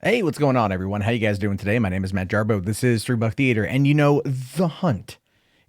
Hey, what's going on, everyone? How you guys doing today? My name is Matt Jarbo. This is Three Buck Theater, and The Hunt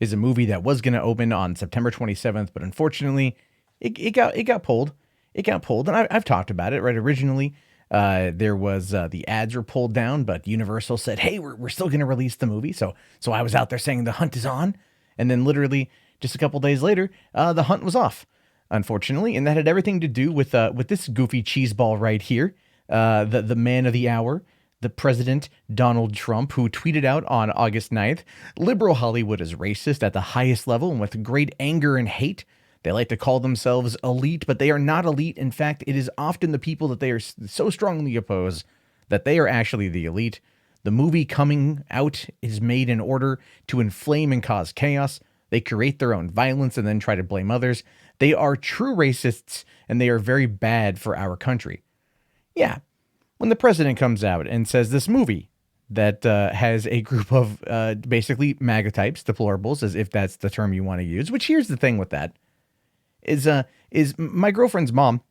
is a movie that was going to open on September 27th, but unfortunately, it got pulled. It got pulled, and I've talked about it. Right, originally, there was the ads were pulled down, but Universal said, "Hey, we're still going to release the movie." So I was out there saying The Hunt is on, and then literally just a couple days later, The Hunt was off, unfortunately, and that had everything to do with this goofy cheeseball right here, the man of the hour, the president, Donald Trump, who tweeted out on August 9th, liberal Hollywood is racist at the highest level and with great anger and hate. They like to call themselves elite, but they are not elite. In fact, it is often the people that they are so strongly oppose that they are actually the elite. The movie coming out is made in order to inflame and cause chaos. They create their own violence and then try to blame others. They are true racists and they are very bad for our country. Yeah, when the president comes out and says this movie that has a group of basically MAGA types, deplorables, as if that's the term you want to use. Which here's the thing with that is my girlfriend's mom,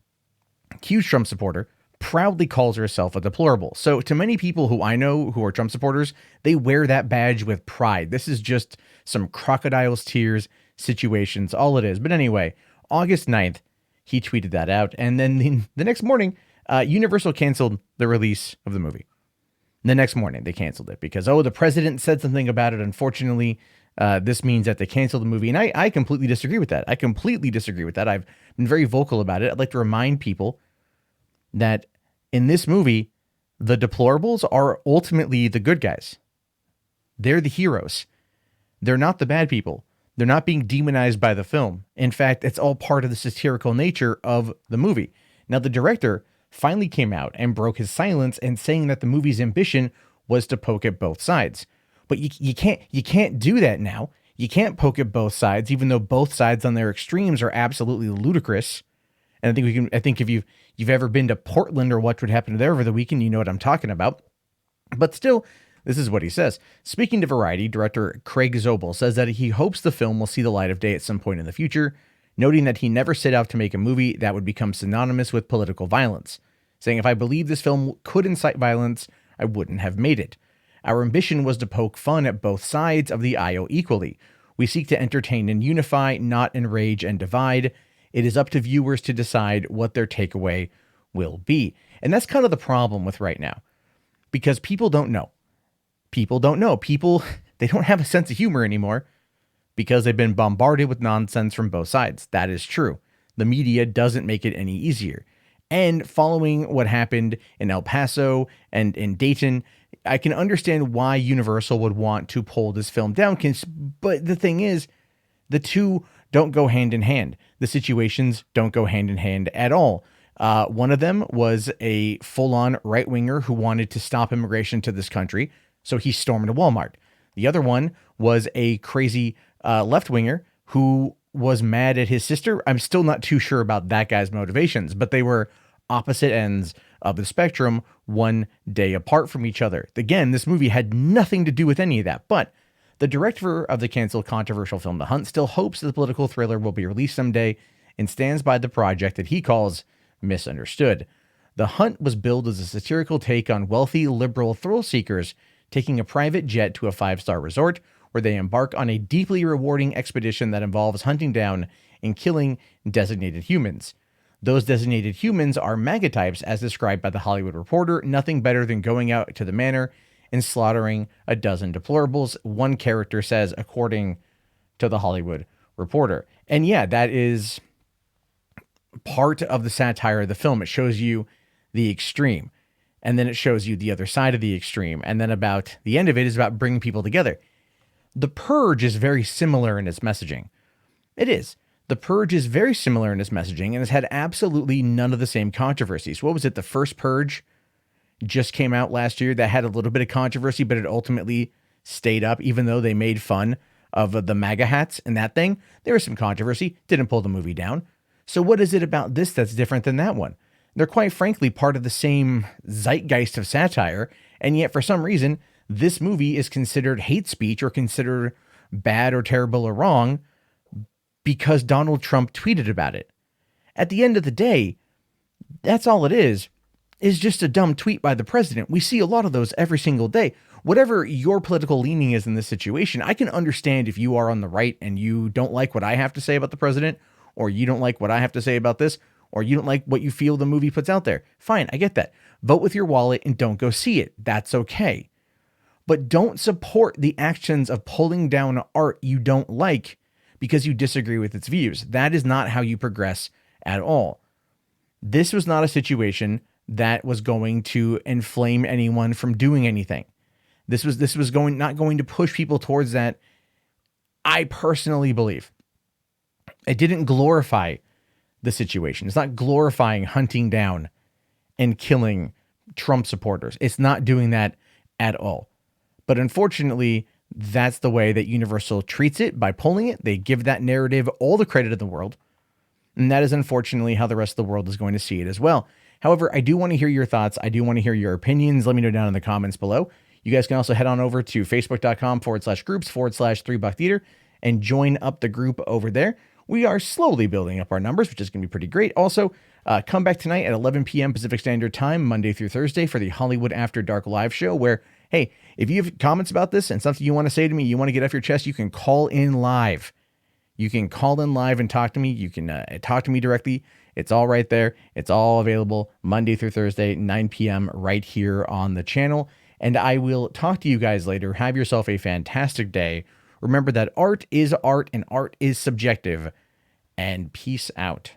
huge Trump supporter, proudly calls herself a deplorable. So to many people who I know who are Trump supporters, they wear that badge with pride. This is just some crocodile's tears situations, all it is. But anyway, August 9th, he tweeted that out, and then the next morning, Universal canceled the release of the movie. The next morning, they canceled it because, the president said something about it. Unfortunately, this means that they canceled the movie. And I completely disagree with that. I completely disagree with that. I've been very vocal about it. I'd like to remind people that in this movie, the deplorables are ultimately the good guys. They're the heroes. They're not the bad people. They're not being demonized by the film. In fact, it's all part of the satirical nature of the movie. Now, the director finally came out and broke his silence and saying that the movie's ambition was to poke at both sides. But you can't do that now. You can't poke at both sides, even though both sides on their extremes are absolutely ludicrous. And I think if you've ever been to Portland or what would happen there over the weekend, you know what I'm talking about. But still, this is what he says. Speaking to Variety, director Craig Zobel says that he hopes the film will see the light of day at some point in the future, noting that he never set out to make a movie that would become synonymous with political violence, saying, "If I believed this film could incite violence, I wouldn't have made it. Our ambition was to poke fun at both sides of the aisle equally. We seek to entertain and unify, not enrage and divide. It is up to viewers to decide what their takeaway will be." And that's kind of the problem with right now, because people don't know. People don't know. People, they don't have a sense of humor anymore because they've been bombarded with nonsense from both sides. That is true. The media doesn't make it any easier. And following what happened in El Paso and in Dayton, I can understand why Universal would want to pull this film down. But the thing is, the two don't go hand in hand. The situations don't go hand in hand at all. One of them was a full-on right-winger who wanted to stop immigration to this country, so he stormed a Walmart. The other one was a crazy left-winger who was mad at his sister. I'm still not too sure about that guy's motivations, but they were opposite ends of the spectrum, one day apart from each other. Again, this movie had nothing to do with any of that, but the director of the canceled controversial film The Hunt still hopes that the political thriller will be released someday and stands by the project that he calls misunderstood. The Hunt was billed as a satirical take on wealthy liberal thrill seekers taking a private jet to a five-star resort where they embark on a deeply rewarding expedition that involves hunting down and killing designated humans. Those designated humans are MAGA types, as described by the Hollywood Reporter, nothing better than going out to the manor and slaughtering a dozen deplorables, one character says, according to the Hollywood Reporter. And yeah, that is part of the satire of the film. It shows you the extreme, and then it shows you the other side of the extreme, and then about the end of it is about bringing people together. The Purge is very similar in its messaging. It is. The Purge is very similar in its messaging and has had absolutely none of the same controversies. What was it? The first Purge just came out last year that had a little bit of controversy, but it ultimately stayed up, even though they made fun of the MAGA hats and that thing. There was some controversy, didn't pull the movie down. So what is it about this that's different than that one? They're quite frankly part of the same zeitgeist of satire, and yet for some reason, this movie is considered hate speech or considered bad or terrible or wrong because Donald Trump tweeted about it. At the end of the day, that's all it is. is just a dumb tweet by the president. We see a lot of those every single day. Whatever your political leaning is in this situation, I can understand if you are on the right and you don't like what I have to say about the president, or you don't like what I have to say about this, or you don't like what you feel the movie puts out there. Fine, I get that. Vote with your wallet and don't go see it. That's okay. But don't support the actions of pulling down art you don't like because you disagree with its views. That is not how you progress at all. This was not a situation that was going to inflame anyone from doing anything. This was not going to push people towards that. I personally believe it didn't glorify the situation. It's not glorifying hunting down and killing Trump supporters. It's not doing that at all. But unfortunately, that's the way that Universal treats it by pulling it. They give that narrative all the credit in the world. And that is unfortunately how the rest of the world is going to see it as well. However, I do want to hear your thoughts. I do want to hear your opinions. Let me know down in the comments below. You guys can also head on over to facebook.com/groups/3bucktheater and join up the group over there. We are slowly building up our numbers, which is going to be pretty great. Also, come back tonight at 11 p.m. Pacific Standard Time, Monday through Thursday, for the Hollywood After Dark live show where, hey, if you have comments about this and something you want to say to me, you want to get off your chest, you can call in live. You can call in live and talk to me. You can talk to me directly. It's all right there. It's all available Monday through Thursday, 9 p.m. right here on the channel. And I will talk to you guys later. Have yourself a fantastic day. Remember that art is art and art is subjective. And peace out.